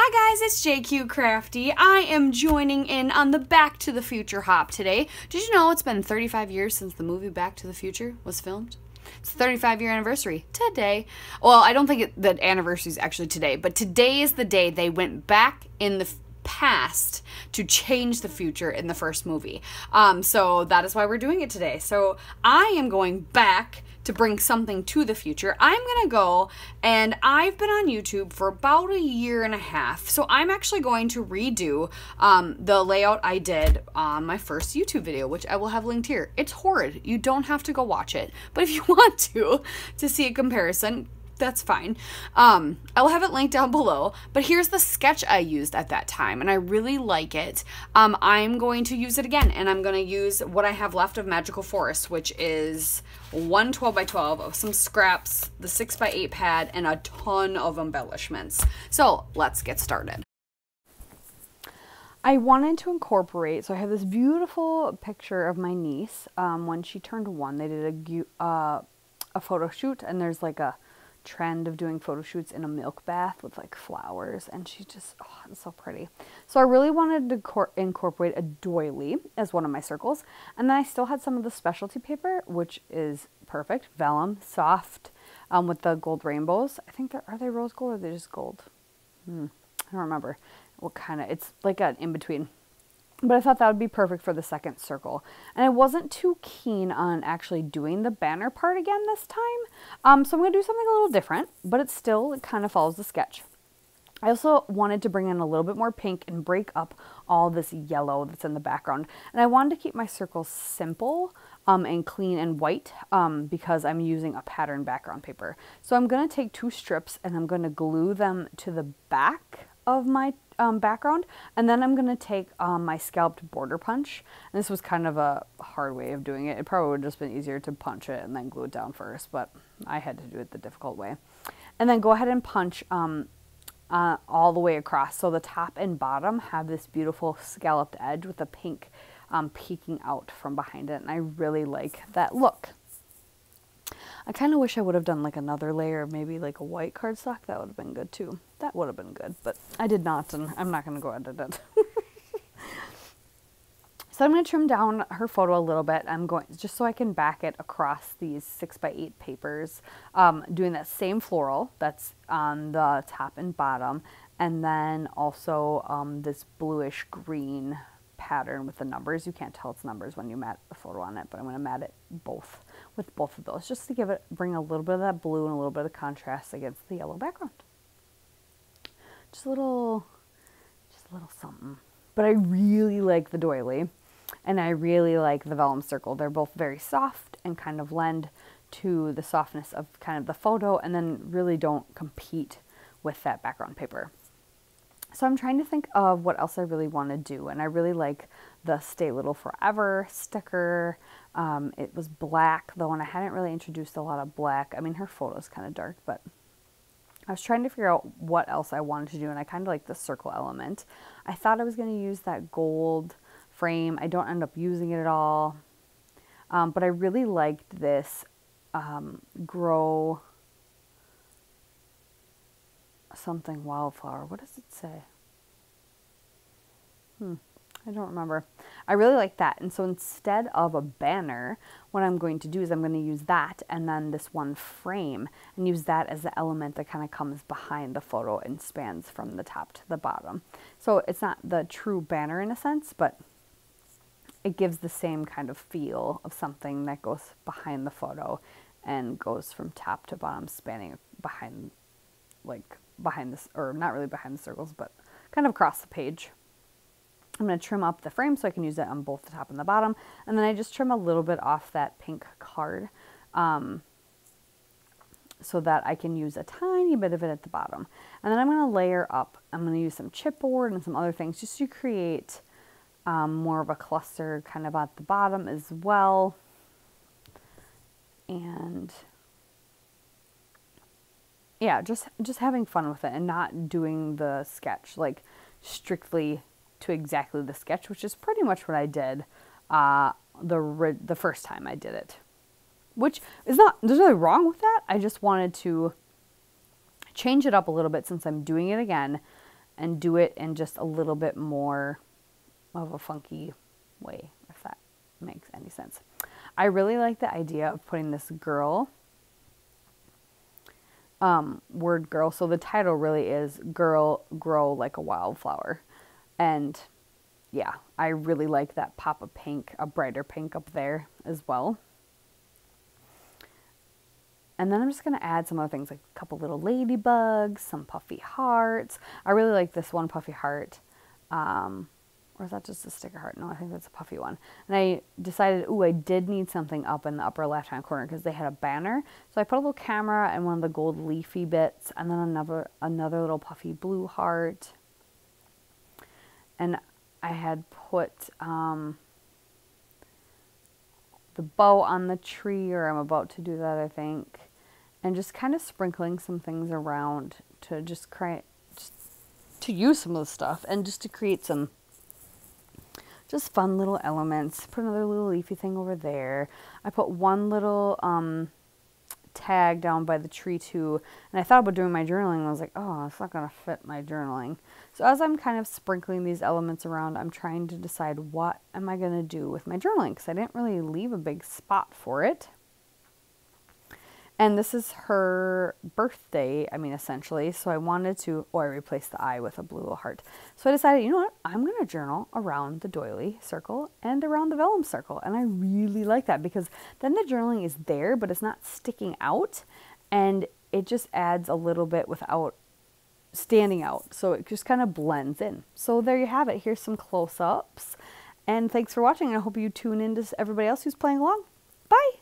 Hi guys, it's Jacqie Crafty. I am joining in on the Back to the Future hop today. Did you know it's been 35 years since the movie Back to the Future was filmed? It's the 35-year anniversary today. Well, I don't think the anniversary is actually today, but today is the day they went back in the past to change the future in the first movie. So that is why we're doing it today. So I am going back to bring something to the future. I'm gonna go, and I've been on YouTube for about a year and a half, so I'm actually going to redo the layout I did on my first YouTube video, which I will have linked here. It's horrid. You don't have to go watch it, but if you want to see a comparison, that's fine. I will have it linked down below, but here's the sketch I used at that time, and I really like it. I'm going to use it again, and I'm going to use what I have left of Magical Forest, which is one 12x12 of some scraps, the 6x8 pad, and a ton of embellishments. So let's get started. I wanted to incorporate, so I have this beautiful picture of my niece. When she turned 1, they did a photo shoot, and there's like a trend of doing photo shoots in a milk bath with like flowers, and she just, oh, it's so pretty. So I really wanted to incorporate a doily as one of my circles, and then I still had some of the specialty paper, which is perfect, vellum, soft, with the gold rainbows. I think are they rose gold or are they just gold? I don't remember what kind of, it's like an in-between. But I thought that would be perfect for the second circle. And I wasn't too keen on actually doing the banner part again this time. So I'm going to do something a little different, but it kind of follows the sketch. I also wanted to bring in a little bit more pink and break up all this yellow that's in the background. And I wanted to keep my circles simple and clean and white because I'm using a pattern background paper. So I'm going to take 2 strips and I'm going to glue them to the back of my background, and then I'm going to take my scalped border punch, and this was kind of a hard way of doing it. It probably would have just been easier to punch it and then glue it down first, but I had to do it the difficult way. And then go ahead and punch all the way across, so the top and bottom have this beautiful scalloped edge with the pink peeking out from behind it, and I really like that look. I kind of wish I would have done like another layer of maybe like a white cardstock. That would have been good too. That would have been good, but I did not, and I'm not going to go edit it. So I'm going to trim down her photo a little bit. I'm going, just so I can back it across these 6x8 papers, doing that same floral that's on the top and bottom, and then also this bluish green pattern with the numbers. You can't tell it's numbers when you mat the photo on it, but I'm going to mat it with both of those, just to bring a little bit of that blue and a little bit of contrast against the yellow background. Just a little something. But I really like the doily, and I really like the vellum circle. They're both very soft and kind of lend to the softness of kind of the photo, and then really don't compete with that background paper. So I'm trying to think of what else I really want to do, and I really like the Stay Little Forever sticker. It was black though, and I hadn't really introduced a lot of black. I mean, her photo's kind of dark, but I was trying to figure out what else I wanted to do, and I kind of like the circle element. I thought I was going to use that gold frame. I don't end up using it at all, but I really liked this grow something wildflower. What does it say? I don't remember. I really like that. And so instead of a banner, what I'm going to do is I'm going to use that and then this one frame and use that as the element that kind of comes behind the photo and spans from the top to the bottom. So it's not the true banner in a sense, but it gives the same kind of feel of something that goes behind the photo and goes from top to bottom, spanning behind, like behind this, or not really behind the circles, but kind of across the page. I'm going to trim up the frame so I can use it on both the top and the bottom, and then I just trim a little bit off that pink card so that I can use a tiny bit of it at the bottom. And then I'm going to layer up. I'm going to use some chipboard and some other things just to create more of a cluster kind of at the bottom as well. And yeah, just having fun with it and not doing the sketch like strictly to exactly the sketch, which is pretty much what I did the first time I did it. Which is not, there's nothing wrong with that. I just wanted to change it up a little bit since I'm doing it again and do it in just a little bit more of a funky way, if that makes any sense. I really like the idea of putting this girl, word girl. So the title really is Girl Grow Like a Wildflower. And yeah, I really like that pop of pink, a brighter pink up there as well. And then I'm just going to add some other things, like a couple little ladybugs, some puffy hearts. I really like this one puffy heart. Or is that just a sticker heart? No, I think that's a puffy one. And I decided, ooh, I did need something up in the upper left-hand corner because they had a banner. So I put a little camera and one of the gold leafy bits, and then another little puffy blue heart. And I had put the bow on the tree, or I'm about to do that, I think. And just kind of sprinkling some things around to just create, to use some of the stuff and just to create some just fun little elements. Put another little leafy thing over there. I put one little tag down by the tree too. And I thought about doing my journaling, and I was like, oh, it's not going to fit my journaling. So as I'm kind of sprinkling these elements around, I'm trying to decide what am I going to do with my journaling, because I didn't really leave a big spot for it. And this is her birthday, essentially. So I wanted to, I replaced the I with a blue little heart. So I decided, you know what? I'm going to journal around the doily circle and around the vellum circle. And I really like that, because then the journaling is there, but it's not sticking out. And it just adds a little bit without standing out. So it just kind of blends in. So there you have it. Here's some close-ups. And thanks for watching. I hope you tune in to everybody else who's playing along. Bye!